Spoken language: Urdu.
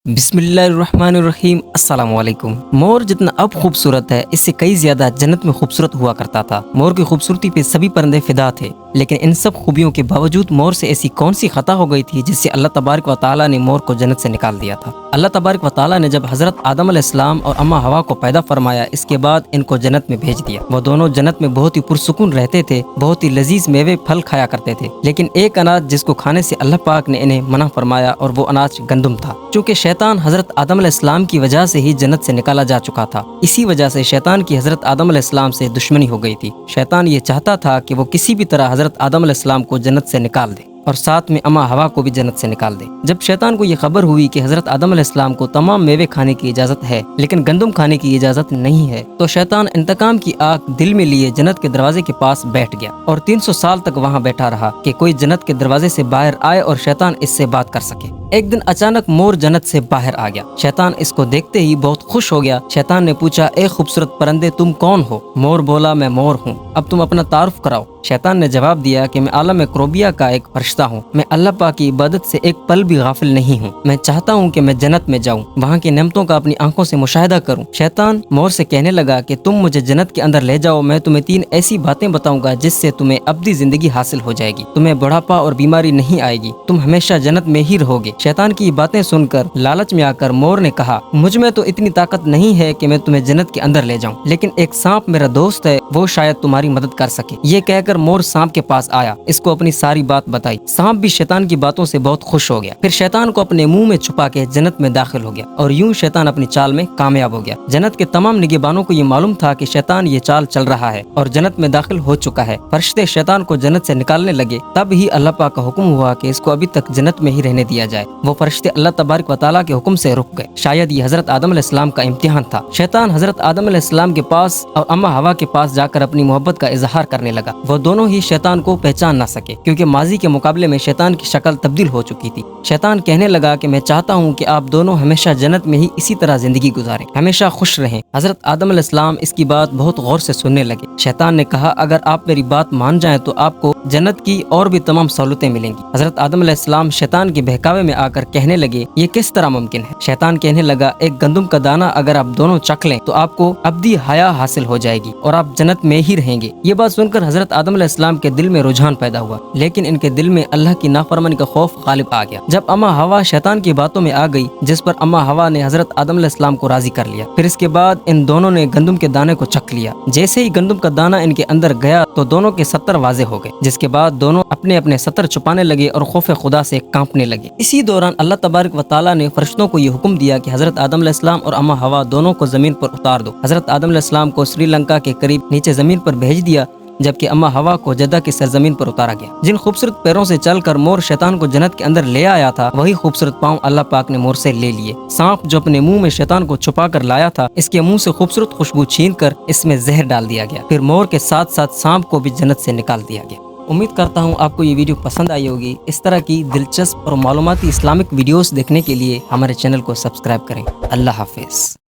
بسم اللہ الرحمن الرحیم۔ السلام علیکم۔ مور جتنا اب خوبصورت ہے اس سے کئی زیادہ جنت میں خوبصورت ہوا کرتا تھا۔ مور کی خوبصورتی پہ سبھی پرندے فدا تھے، لیکن ان سب خوبیوں کے باوجود مور سے ایسی کون سی خطا ہو گئی تھی جس سے اللہ تبارک و تعالیٰ نے مور کو جنت سے نکال دیا تھا۔ اللہ تبارک و تعالیٰ نے جب حضرت آدم علیہ السلام اور اماں ہوا کو پیدا فرمایا، اس کے بعد ان کو جنت میں بھیج دیا۔ وہ دونوں جنت میں بہت ہی پرسکون رہتے تھے، بہت ہی لذیذ میوے پھل کھایا کرتے تھے، لیکن ایک اناج جس کو کھانے سے اللہ پاک نے انہیں منع فرمایا اور وہ اناج گندم تھا۔ چونکہ شیطان حضرت آدم علیہ السلام کی وجہ سے ہی جنت سے نکالا جا چکا تھا، اسی وجہ سے شیطان کی حضرت آدم علیہ السلام سے دشمنی ہو گئی تھی۔ شیطان یہ چاہتا تھا کہ وہ کسی بھی طرح حضرت آدم علیہ السلام کو جنت سے نکال دے اور ساتھ میں اماں ہوا کو بھی جنت سے نکال دے۔ جب شیطان کو یہ خبر ہوئی کہ حضرت آدم علیہ السلام کو تمام میوے کھانے کی اجازت ہے لیکن گندم کھانے کی اجازت نہیں ہے، تو شیطان انتقام کی آگ دل میں لیے جنت کے دروازے کے پاس بیٹھ گیا اور 300 سال تک وہاں بیٹھا رہا کہ کوئی جنت کے دروازے سے باہر آئے اور شیطان اس سے بات کر سکے۔ ایک دن اچانک مور جنت سے باہر آ گیا۔ شیطان اس کو دیکھتے ہی بہت خوش ہو گیا۔ شیطان نے پوچھا، اے خوبصورت پرندے تم کون ہو؟ مور بولا، میں مور ہوں، اب تم اپنا تعارف کراؤ۔ شیطان نے جواب دیا کہ میں عالم کروبیا کا ایک فرشتہ ہوں، میں اللہ پاک کی عبادت سے ایک پل بھی غافل نہیں ہوں، میں چاہتا ہوں کہ میں جنت میں جاؤں، وہاں کی نعمتوں کا اپنی آنکھوں سے مشاہدہ کروں۔ شیطان مور سے کہنے لگا کہ تم مجھے جنت کے اندر لے جاؤ، میں تمہیں 3 ایسی باتیں بتاؤں گا جس سے تمہیں ابدی زندگی حاصل ہو جائے گی، تمہیں بڑھاپا اور بیماری نہیں آئے گی، تم ہمیشہ جنت میں ہی رہو گے۔ شیطان کی یہ باتیں سن کر لالچ میں آ کر مور نے کہا، مجھ میں تو اتنی طاقت نہیں ہے کہ میں تمہیں جنت کے اندر لے جاؤں، لیکن ایک سانپ میرا دوست ہے، وہ شاید تمہاری مدد کر سکے۔ یہ کہہ کر مور سانپ کے پاس آیا، اس کو اپنی ساری بات بتائی۔ سانپ بھی شیطان کی باتوں سے بہت خوش ہو گیا، پھر شیطان کو اپنے منہ میں چھپا کے جنت میں داخل ہو گیا اور یوں شیطان اپنی چال میں کامیاب ہو گیا۔ جنت کے تمام نگہبانوں کو یہ معلوم تھا کہ شیطان یہ چال چل رہا ہے اور جنت میں داخل ہو چکا ہے۔ فرشتے شیطان کو جنت سے نکالنے لگے، تب ہی اللہ پاک کا حکم ہوا کہ اس کو ابھی تک جنت میں ہی رہنے دیا جائے۔ وہ فرشتے اللہ تبارک و تعالیٰ کے حکم سے رک گئے۔ شاید یہ حضرت آدم علیہ السلام کا امتحان تھا۔ شیطان حضرت آدم علیہ السلام کے پاس اور اماں ہوا کے پاس جا کر اپنی محبت کا اظہار کرنے لگا۔ وہ دونوں ہی شیطان کو پہچان نہ سکے کیونکہ ماضی کے مقابلے میں شیطان کی شکل تبدیل ہو چکی تھی۔ شیطان کہنے لگا کہ میں چاہتا ہوں کہ آپ دونوں ہمیشہ جنت میں ہی اسی طرح زندگی گزاریں، ہمیشہ خوش رہیں۔ حضرت آدم علیہ السلام اس کی بات بہت غور سے سننے لگے۔ شیطان نے کہا، اگر آپ میری بات مان جائیں تو آپ کو جنت کی اور بھی تمام سہولتیں ملیں گی۔ حضرت آدم علیہ السلام شیطان کے بہکاوے میں آ کر کہنے لگے، یہ کس طرح ممکن ہے؟ شیطان کہنے لگا، ایک گندم کا دانہ اگر آپ دونوں چکھ لیں تو آپ کو ابدی حیا حاصل ہو جائے گی اور آپ جنت میں ہی رہیں گے۔ یہ بات سن کر حضرت آدم علیہ السلام کے دل میں رجحان پیدا ہوا، لیکن ان کے دل میں اللہ کی نافرمانی کا خوف غالب آ گیا۔ جب اماں ہوا شیطان کی باتوں میں آ گئی، جس پر اماں ہوا نے حضرت آدم علیہ السلام کو راضی کر لیا، پھر اس کے بعد ان دونوں نے گندم کے دانے کو چکھ لیا۔ جیسے ہی گندم کا دانہ ان کے اندر گیا تو دونوں کے ستر واضح ہو گئے، جس کے بعد دونوں اپنے اپنے ستر چھپانے لگے اور خوف خدا سے کانپنے لگے۔ اسی دوران اللہ تبارک و تعالیٰ نے فرشتوں کو یہ حکم دیا کہ حضرت آدم علیہ السلام اور اماں ہوا دونوں کو زمین پر اتار دو۔ حضرت آدم علیہ السلام کو سری لنکا کے قریب نیچے زمین پر بھیج دیا، جبکہ اماں ہوا کو جدہ کی سرزمین پر اتارا گیا۔ جن خوبصورت پیروں سے چل کر مور شیطان کو جنت کے اندر لے آیا تھا، وہی خوبصورت پاؤں اللہ پاک نے مور سے لے لیے۔ سانپ جو اپنے منہ میں شیطان کو چھپا کر لایا تھا، اس کے منہ سے خوبصورت خوشبو چھین کر اس میں زہر ڈال دیا گیا، پھر مور کے ساتھ ساتھ سانپ کو بھی جنت سے نکال دیا گیا۔ امید کرتا ہوں آپ کو یہ ویڈیو پسند آئی ہوگی۔ اس طرح کی دلچسپ اور معلوماتی اسلامک ویڈیوز دیکھنے کے لیے ہمارے چینل کو سبسکرائب کریں۔ اللہ حافظ۔